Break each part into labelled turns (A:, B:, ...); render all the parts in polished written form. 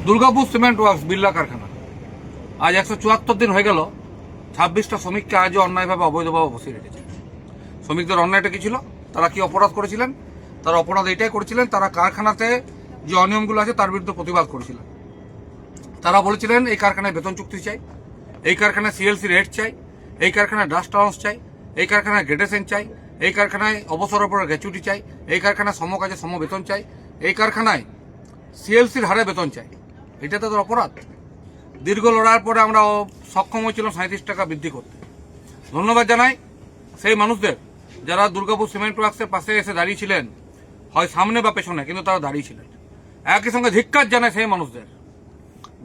A: Durgapur cement works Birla কারখানা আজ 174 দিন হয়ে গেল। 26টা শ্রমিককে আজও অন্যায়ভাবে অবৈধভাবে বসিয়ে রেখেছে। শ্রমিকদের অন্যায়টা কি ছিল? তারা কি অপরাধ করেছিলেন? তারা অপরাধ এটাই করেছিলেন, তারা কারখানাতে যে অনিয়মগুলো আছে তার বিরুদ্ধে প্রতিবাদ করেছিলেন। তারা বলেছিলেন এই কারখানায় বেতন চুক্তি চাই, এই কারখানায় সিএলসি রেট চাই, এই কারখানায় ডাস্ট অ্যালাউন্স চাই, এই কারখানায় গ্রেডেশন চাই, এই কারখানায় অবসরের পরে গ্র্যাচুইটি চাই, এই কারখানায় সমকাজে সম বেতন চাই, এই কারখানায় সিএলসির হারে বেতন চাই। এটা তো অপরাধ। দীর্ঘ লড়াইয়ের পরে আমরা সক্ষম হয়েছিলাম 37 টাকা বৃদ্ধি করতে। ধন্যবাদ জানাই সেই মানুষদের যারা দুর্গাপুর সিমেন্ট ওয়ার্কসের পাশে এসে দাঁড়িয়েছিলেন, হয় সামনে বা পেছনে, কিন্তু তারা দাঁড়িয়েছিলেন। একই সঙ্গে ধিক্কার জানাই সেই মানুষদের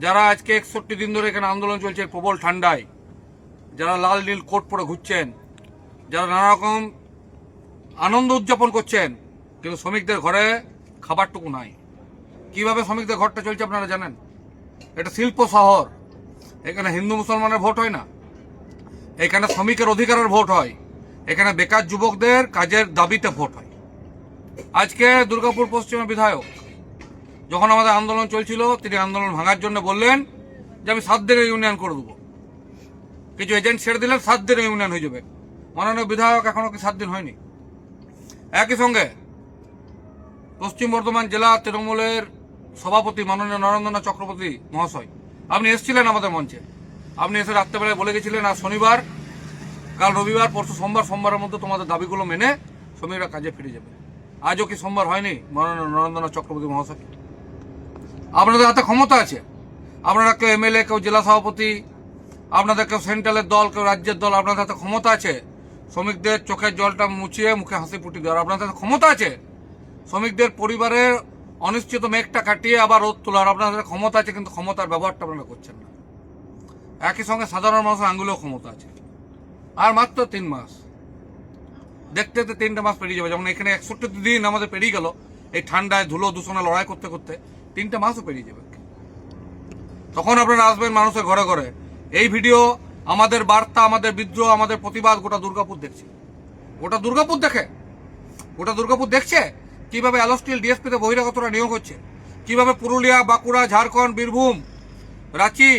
A: যারা আজকে 61 দিন ধরে এখানে আন্দোলন চলছে প্রবল ঠান্ডায়, যারা লাল নীল কোট পরে ঘুরছেন, যারা নানা রকম আনন্দ উদযাপন করছেন, কিন্তু শ্রমিকদের ঘরে খাবারটুকু নাই। কিভাবে শ্রমিকদের ঘরটা চলছে আপনারা জানেন? এটা শিল্প শহর, এখানে হিন্দু মুসলমানের ভোট হয় না, এখানে শ্রমিকের অধিকারের ভোট হয়, এখানে বেকার যুবকদের কাজের দাবিতে ভোট হয়। আজকে দুর্গাপুর পশ্চিমের বিধায়ক যখন আমাদের আন্দোলন চলছিল, তিনি আন্দোলন ভাঙার জন্য বললেন যে আমি 7 দিনের ইউনিয়ন করে দেবো। কিছু এজেন্ট ছেড়ে দিলেন, 7 দিনের ইউনিয়ন হয়ে যাবে। মাননীয় বিধায়ক এখনো কি 7 দিন হয়নি? একই সঙ্গে পশ্চিম বর্ধমান জেলা তৃণমূলের সভাপতি মাননীয় নরেন্দ্রনাথ চক্রবর্তী মহাশয়, আপনি এসেছিলেন আমাদের মঞ্চে। আপনি এসে রাত্রেবেলায় বলে গেছিলেন আজ শনিবার, কাল রবিবার, পরশু সোমবার, সোমবারের মধ্যে তোমাদের দাবিগুলো মেনে শ্রমিকরা কাজে ফিরে যাবে। আজও কি সোমবার হয়নি মাননীয় নরেন্দ্রনাথ চক্রবর্তী মহাশয়? আপনাদের হাতে ক্ষমতা আছে। আপনারা কেউ এমএলএ, কেউ জেলা সভাপতি, আপনাদের কেউ সেন্ট্রালের দল, কেউ রাজ্যের দল, আপনাদের হাতে ক্ষমতা আছে শ্রমিকদের চোখের জলটা মুছিয়ে মুখে হাসি ফুটি দেওয়ার। আপনাদের হাতে ক্ষমতা আছে শ্রমিকদের পরিবারের অনিশ্চিত মেঘটা কাটিয়ে আবার রোদ তোলার। আপনাদের ক্ষমতা আছে, কিন্তু ক্ষমতার ব্যবহারটা আপনারা করছেন না। একই সঙ্গে সাধারণ মানুষের আঙ্গুলেও ক্ষমতা আছে। আর মাত্র 3 মাস, দেখতে দেখতে 3টে মাস পেরিয়ে যাবে। যেমন এখানে 61 দিন আমাদের পেরিয়ে গেল এই ঠান্ডায় ধুলো দূষণে লড়াই করতে করতে, 3টে মাসও পেরিয়ে যাবে। তখন আপনারা আসবেন মানুষের ঘরে ঘরে। এই ভিডিও, আমাদের বার্তা, আমাদের বিদ্রোহ, আমাদের প্রতিবাদ গোটা দুর্গাপুর দেখছে। গোটা দুর্গাপুর দেখে, গোটা দুর্গাপুর দেখছে কিভাবে অ্যালোস্টিল ডিএসপিতে বহিরাগতরা নিয়োগ হচ্ছে, কিভাবে পুরুলিয়া, বাঁকুড়া, ঝাড়খণ্ড, বীরভূম, রাঁচি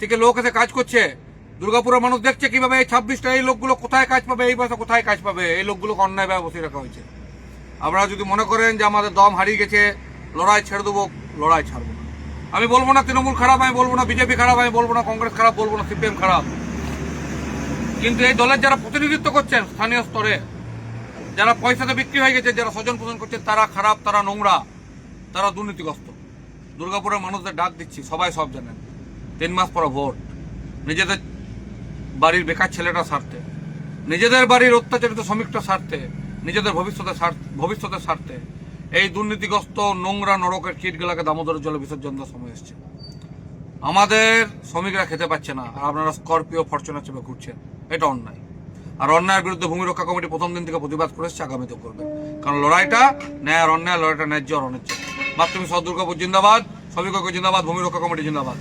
A: থেকে লোক এসে কাজ করছে। দুর্গাপুরের মানুষ দেখছে কিভাবে এই 26টা এই লোকগুলো কোথায় কাজ পাবে, এই বয়সে কোথায় কাজ পাবে। এই লোকগুলোকে অন্যায়ভাবে বসিয়ে রাখা হয়েছে। আপনারা যদি মনে করেন যে আমাদের দম হারিয়ে গেছে, লড়াই ছেড়ে দেবো, লড়াই ছাড়বো না। আমি বলবো না তৃণমূল খারাপ, আমি বলবো না বিজেপি খারাপ, আমি বলবো না কংগ্রেস খারাপ, বলবো না সিপিএম খারাপ, কিন্তু এই দলের যারা প্রতিনিধিত্ব করছেন স্থানীয় স্তরে, যারা পয়সাতে বিক্রি হয়ে গেছে, যারা স্বজন পোষণ করছে, তারা খারাপ, তারা নোংরা, তারা দুর্নীতিগ্রস্ত। দুর্গাপুরের মানুষদের ডাক দিচ্ছি, সবাই সব জানেন 3 মাস পর ভোট। নিজেদের বাড়ির বেকার ছেলেটা স্বার্থে, নিজেদের বাড়ির অত্যাচারিত শ্রমিকটা স্বার্থে, নিজেদের ভবিষ্যতের স্বার্থে এই দুর্নীতিগ্রস্ত নোংরা নরকের কীটগুলাকে দামোদরের জলে বিসর্জন দেওয়ার সময় এসছে। আমাদের শ্রমিকরা খেতে পাচ্ছে না, আর আপনারা স্করপিও, ফরচুনার চেপে ঘুরছেন। এটা অন্যায়। আর অন্যায়ের বিরুদ্ধে ভূমি রক্ষা কমিটি প্রথম দিন থেকে প্রতিবাদ করে এসছে, আগামীতেও করবে। কারণ লড়াইটা ন্যায় আর অন্যায়, লড়াইটা ন্যায্য আর অন্যায্য। মাতৃভূমি সহ দুর্গাপুর জিন্দাবাদ, শ্রমিক ঐক্য জিন্দাবাদ, ভূমি রক্ষা কমিটি জিন্দাবাদ।